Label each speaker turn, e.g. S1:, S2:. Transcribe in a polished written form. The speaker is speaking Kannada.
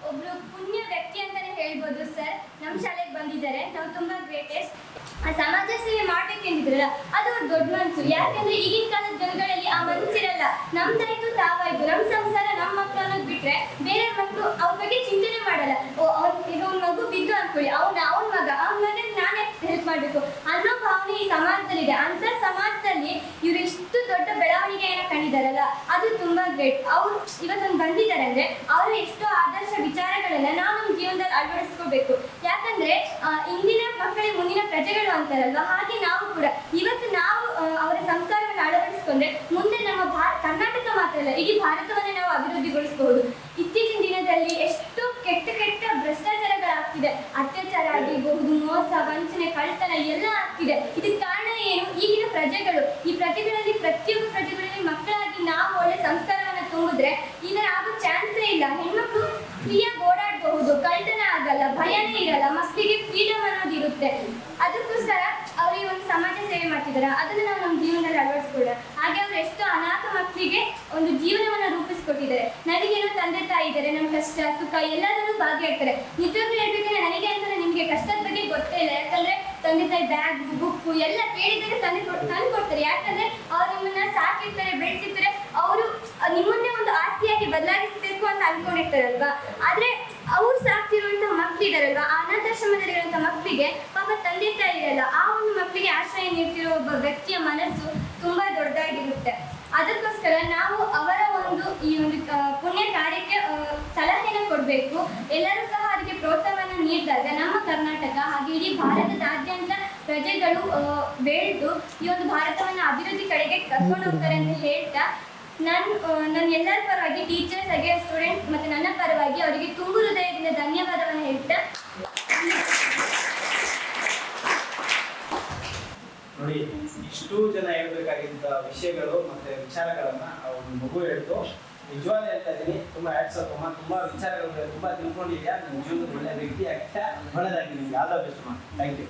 S1: ಒಬ್ರು ಪುಣ್ಯ ವ್ಯಕ್ತಿ ಅಂತಾನೆ ಹೇಳ್ಬೋದು ಸರ್. ನಮ್ಮ ಶಾಲೆಗೆ ಬಂದಿದ್ದಾರೆ, ನಾವು ತುಂಬಾ ಗ್ರೇಟೆಸ್ಟ್. ಸಮಾಜ ಸೇವೆ ಮಾಡ್ಬೇಕೆಂದಿದ್ರಲ್ಲ ಅದು ಅವ್ರ ದೊಡ್ಡ ಮನಸ್ಸು. ಯಾಕಂದ್ರೆ ಈಗಿನ ಕಾಲದ ಜನಗಳಲ್ಲಿ ಆ ಮನಸ್ಸಿರಲ್ಲ. ನಮ್ದಾಯ್ತು ತಾವಾಯ್ತು, ನಮ್ಮ ಸಂಸಾರ ನಮ್ಮ ಮಕ್ಕಳು ಅನ್ನೋದು ಬಿಟ್ರೆ ಬೇರೆ ಮಕ್ಕಳು ಅವ್ರ ಬಗ್ಗೆ ಚಿಂತನೆ ಮಾಡಲ್ಲ. ಈಗ ಅವ್ನ ಮಗು ಬಿದ್ದು ಅನ್ಕೊಳ್ಳಿ, ಅವನ ಮಗ ನಾನೇ ಹೆಲ್ಪ್ ಮಾಡ್ಬೇಕು ಅನ್ನೋ ಭಾವನೆ ಈ ಸಮಾಜದಲ್ಲಿದೆ. ಅಂತ ಸಮಾಜದಲ್ಲಿ ಇವ್ರು ಇಷ್ಟು ದೊಡ್ಡ ಬೆಳವಣಿಗೆಯನ್ನ ಕಂಡಿದ್ದಾರಲ್ಲ, ಅದು ತುಂಬಾ ಗ್ರೇಟ್. ಅವ್ರು ಇವತ್ತೊಂದು ಬಂದಿದ್ದಾರೆ ಅಂದ್ರೆ ಅವರು ಎಷ್ಟೋ ಆದರ್ಶ ವಿಚಾರಗಳನ್ನ ನಾವು ನಮ್ಮ ಜೀವನದಲ್ಲಿ ಅಳವಡಿಸ್ಕೋಬೇಕು. ಯಾಕಂದ್ರೆ ಇಂದಿನ ಮಕ್ಕಳೇ ಮುಂದಿನ ಪ್ರಜೆಗಳು ಅಂತಾರಲ್ವಾ, ಹಾಗೆ ನಾವು ಕೂಡ ಇವತ್ತು ನಾವು ಅವರ ಸಂಸ್ಕಾರವನ್ನು ಅಳವಡಿಸ್ಕೊಂಡ್ರೆ ಮುಂದೆ ನಮ್ಮ ಕರ್ನಾಟಕ ಮಾತ್ರ ಅಲ್ಲ, ಇಡೀ ಭಾರತವನ್ನೇ ನಾವು ಅಭಿವೃದ್ಧಿಗೊಳಿಸಬಹುದು. ಇತ್ತೀಚಿನ ದಿನದಲ್ಲಿ ಎಷ್ಟು ಕೆಟ್ಟ ಭ್ರಷ್ಟಾಚಾರಗಳಾಗ್ತಿದೆ. ಅತ್ಯಾಚಾರ ಆಗಿರಬಹುದು, ಮೋಸ, ವಂಚನೆ, ಕಳ್ತನ ಎಲ್ಲ ಆಗ್ತಿದೆ. ಇದಕ್ಕೆ ಕಾರಣ ಏನು? ಈಗಿನ ಪ್ರಜೆಗಳು. ಈ ಪ್ರಜೆಗಳಲ್ಲಿ ಪ್ರತಿಯೊಬ್ಬ ಪ್ರಜೆಗಳಲ್ಲಿ ಮಕ್ಕಳಾಗಿ ನಾವು ಒಳ್ಳೆ ಸಂಸ್ಕಾರವನ್ನ ತುಂಬಿದ್ರೆ ಈ ಥರ ಆಗೋ ಚಾನ್ಸೇ ಇಲ್ಲ. ಹೆಣ್ಮಕ್ಳು ಫ್ರೀಯಾಗಿ ಓಡಾಡಬಹುದು, ಕಳ್ತನ ಆಗಲ್ಲ, ಭಯನೇ ಇರಲ್ಲ, ಮಕ್ಕಳಿಗೆ ಫ್ರೀಡಮ್ ಅನ್ನೋದು ಇರುತ್ತೆ. ಅದಕ್ಕೋಸ್ಕರ ಅವರು ಈ ಒಂದು ಸಮಾಜ ಸೇವೆ ಮಾಡ್ತಿದ್ದಾರೆ, ಅದನ್ನು ನಾವು ನಮ್ಮ ಜೀವನದಲ್ಲಿ ಅಳವಡಿಸ್ಕೊಳ್ಳೋಣ. ಹಾಗೆ ಅವರು ಎಷ್ಟೋ ಅನಾಥ ಮಕ್ಕಳಿಗೆ ಒಂದು ಜೀವನವನ್ನು ರೂಪಿಸ್ಕೊಟ್ಟಿದ್ದಾರೆ. ನನಗೇನೋ ತಂದೆ ತಾಯಿ ಇದ್ದಾರೆ, ನಮ್ಮ ಕಷ್ಟ ಸುಖ ಎಲ್ಲದನ್ನೂ ಭಾಗಿಯಾಗ್ತಾರೆ. ನಿಜವಾಗ್ಲೂ ಹೇಳ್ಬೇಕಂದ್ರೆ ನನಗೆ ಅಂತಾರೆ ನಿಮಗೆ ಕಷ್ಟದ ಬಗ್ಗೆ ಗೊತ್ತೇ ಇಲ್ಲ. ಯಾಕಂದ್ರೆ ತಂದೆ ತಾಯಿ ಬ್ಯಾಗ್ ಬುಕ್ಕು ಎಲ್ಲ ಕೇಳಿದರೆ ತಂದು ಕೊಡ್ತಾರೆ. ಯಾಕಂದ್ರೆ ಅವ್ರು ನಿಮ್ಮನ್ನ ಸಾಕಿರ್ತಾರೆ, ಬೆಳೆಸಿರ್ತಾರೆ. ಅವರು ನಿಮ್ಮನ್ನೇ ಒಂದು ಆಸ್ತಿಯಾಗಿ ಬದಲಾಯಿಸಬೇಕು ಅಂತ ಅನ್ಕೊಂಡಿರ್ತಾರಲ್ವಾ. ಆದ್ರೆ ಅವ್ರು ಸಾಕ್ತಿರುವಂತ ಮಕ್ಕಳಿದಾರಲ್ವಾ, ಅನಾಥಾಶ್ರಮದಲ್ಲಿರುವಂತ ಮಕ್ಕಳಿಗೆ ಪಾಪ ತಂದೆ ತಾಯಿ ಇರಲ್ಲ. ಆ ಒಂದು ಮಕ್ಕಳಿಗೆ ಆಶ್ರಯ ನೀಡ್ತಿರೋ ಒಬ್ಬ ವ್ಯಕ್ತಿಯ ಮನಸ್ಸು ತುಂಬಾ ದೊಡ್ಡದಾಗಿರುತ್ತೆ. ಅದಕ್ಕೋಸ್ಕರ ನಾವು ಅವರ ಈ ಒಂದು ಪುಣ್ಯ ಕಾರ್ಯಕ್ಕೆ ಸಲಹೆನ ಕೊಡಬೇಕು. ಎಲ್ಲರೂ ಸಹ ಅದಕ್ಕೆ ಪ್ರೋತ್ಸಾಹವನ್ನು ನೀಡಿದಾಗ ನಮ್ಮ ಕರ್ನಾಟಕ ಹಾಗೆ ಇಡೀ ಭಾರತದಾದ್ಯಂತ ಪ್ರಜೆಗಳು ಬೆಳೆದು ಈ ಒಂದು ಭಾರತವನ್ನು ಅಭಿವೃದ್ಧಿ ಕಡೆಗೆ ಕರ್ಕೊಂಡು ಹೋಗ್ತಾರೆ ಅಂತ ಹೇಳ್ತಾ ನಾನು ಎಲ್ಲರ ಪರವಾಗಿ ಟೀಚರ್ಸ್ ಹಾಗೆ ಸ್ಟೂಡೆಂಟ್ಸ್ ಮತ್ತು ನನ್ನ ಪರವಾಗಿ ಅವರಿಗೆ ತುಂಬು ಹೃದಯದಿಂದ ಧನ್ಯವಾದವನ್ನು ಹೇಳ್ತಾ
S2: ನೋಡಿ, ಇಷ್ಟು ಜನ ಹೇಳ್ಬೇಕಾಗಿದ್ದ ವಿಷಯಗಳು ಮತ್ತೆ ವಿಚಾರಗಳನ್ನ ಒಂದು ಮಗು ಹೇಳ್ತು. ನಿಜವಾದ ಹೇಳ್ತಾ ಇದ್ದೀನಿ, ತುಂಬಾ ಹ್ಯಾಟ್ಸ್ ಆಫ್ ಅಮ್ಮ. ತುಂಬಾ ವಿಚಾರಗಳು ತುಂಬಾ ತಿಳ್ಕೊಂಡಿದ್ಯಾ. ನಿಮ್ಮ ಜೀವನದ ಒಳ್ಳೆ ವ್ಯಕ್ತಿ ಆಗ್ತಾ ಒಳ್ಳೆದಾಗಿ ನಿಮ್ಗೆ ಯಾವ್ದೋ ಬೆಸ್ಟ್ ಮಾಡಿ. Thank you.